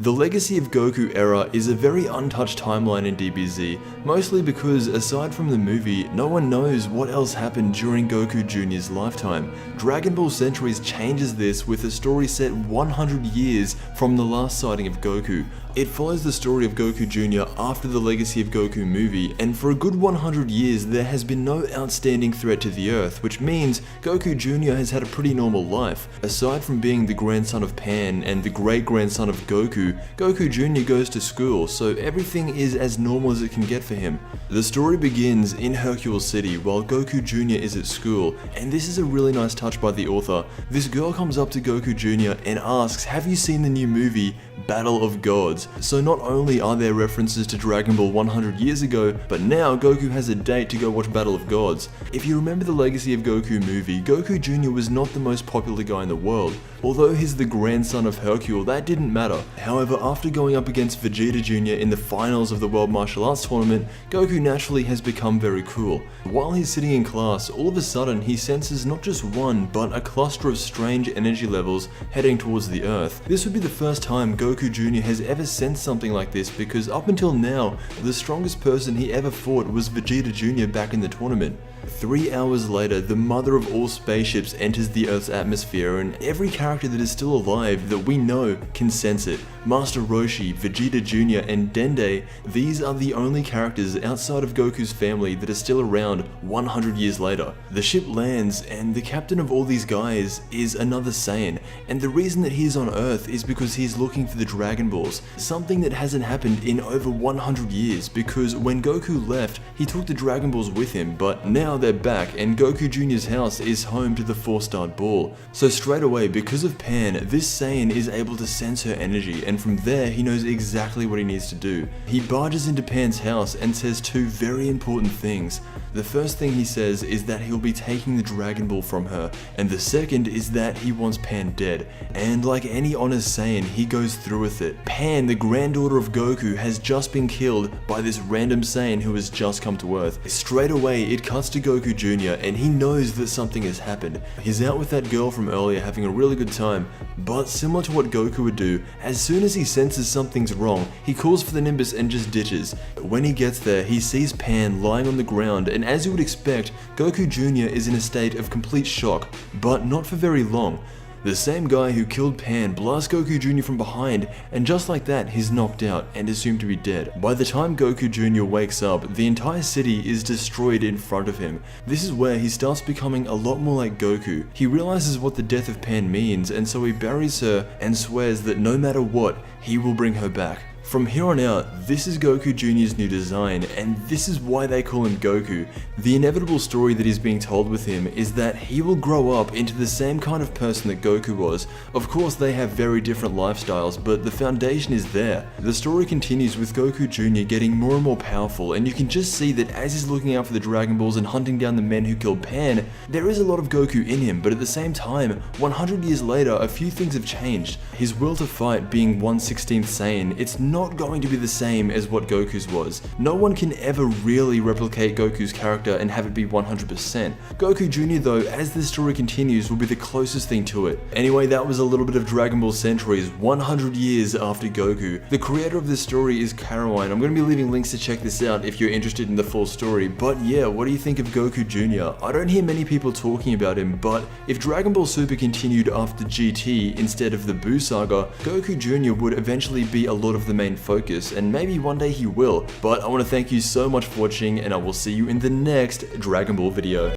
The Legacy of Goku era is a very untouched timeline in DBZ, mostly because aside from the movie, no one knows what else happened during Goku Jr.'s lifetime. Dragon Ball Centuries changes this with a story set 100 years from the last sighting of Goku. It follows the story of Goku Jr. after the Legacy of Goku movie, and for a good 100 years there has been no outstanding threat to the Earth, which means Goku Jr. has had a pretty normal life. Aside from being the grandson of Pan and the great-grandson of Goku, Goku Jr. goes to school, so everything is as normal as it can get for him. The story begins in Hercule City while Goku Jr. is at school, and this is a really nice touch by the author. This girl comes up to Goku Jr. and asks, "Have you seen the new movie, Battle of Gods?" So not only are there references to Dragon Ball 100 years ago, but now Goku has a date to go watch Battle of Gods. If you remember the Legacy of Goku movie, Goku Jr. was not the most popular guy in the world. Although he's the grandson of Hercule, that didn't matter. However, after going up against Vegeta Jr. in the finals of the World Martial Arts Tournament, Goku naturally has become very cool. While he's sitting in class, all of a sudden he senses not just one, but a cluster of strange energy levels heading towards the Earth. This would be the first time Goku Jr. has ever sensed something like this, because up until now, the strongest person he ever fought was Vegeta Jr. back in the tournament. 3 hours later, the mother of all spaceships enters the Earth's atmosphere, and every character that is still alive that we know can sense it. Master Roshi, Vegeta Jr. and Dende, these are the only characters outside of Goku's family that are still around 100 years later. The ship lands, and the captain of all these guys is another Saiyan, and the reason that he's on Earth is because he's looking for the Dragon Balls, something that hasn't happened in over 100 years, because when Goku left, he took the Dragon Balls with him, but now they're back, and Goku Jr.'s house is home to the 4-starred ball. So straight away, because of Pan, this Saiyan is able to sense her energy, and from there he knows exactly what he needs to do. He barges into Pan's house and says two very important things. The first thing he says is that he'll be taking the Dragon Ball from her, and the second is that he wants Pan dead. And like any honest Saiyan, he goes through with it. Pan, the granddaughter of Goku, has just been killed by this random Saiyan who has just come to Earth. Straight away, it cuts to Goku Jr. and he knows that something has happened. He's out with that girl from earlier having a really good time, but similar to what Goku would do, as soon as he senses something's wrong, he calls for the Nimbus and just ditches. When he gets there, he sees Pan lying on the ground, and as you would expect, Goku Jr. is in a state of complete shock, but not for very long. The same guy who killed Pan blasts Goku Jr. from behind, and just like that, he's knocked out and assumed to be dead. By the time Goku Jr. wakes up, the entire city is destroyed in front of him. This is where he starts becoming a lot more like Goku. He realizes what the death of Pan means, and so he buries her and swears that no matter what, he will bring her back. From here on out, this is Goku Jr.'s new design, and this is why they call him Goku. The inevitable story that is being told with him is that he will grow up into the same kind of person that Goku was. Of course, they have very different lifestyles, but the foundation is there. The story continues with Goku Jr. getting more and more powerful, and you can just see that as he's looking out for the Dragon Balls and hunting down the men who killed Pan, there is a lot of Goku in him, but at the same time, 100 years later, a few things have changed. His will to fight being 1/16th Saiyan, it's not going to be the same as what Goku's was. No one can ever really replicate Goku's character and have it be 100%. Goku Jr. though, as this story continues, will be the closest thing to it. Anyway, that was a little bit of Dragon Ball Centuries 100 years after Goku. The creator of this story is Caroline. I'm going to be leaving links to check this out if you're interested in the full story. But yeah, what do you think of Goku Jr.? I don't hear many people talking about him, but if Dragon Ball Super continued after GT instead of the Buu saga, Goku Jr. would eventually be a lot of the main focus, and maybe one day he will. But I want to thank you so much for watching, and I will see you in the next Dragon Ball video.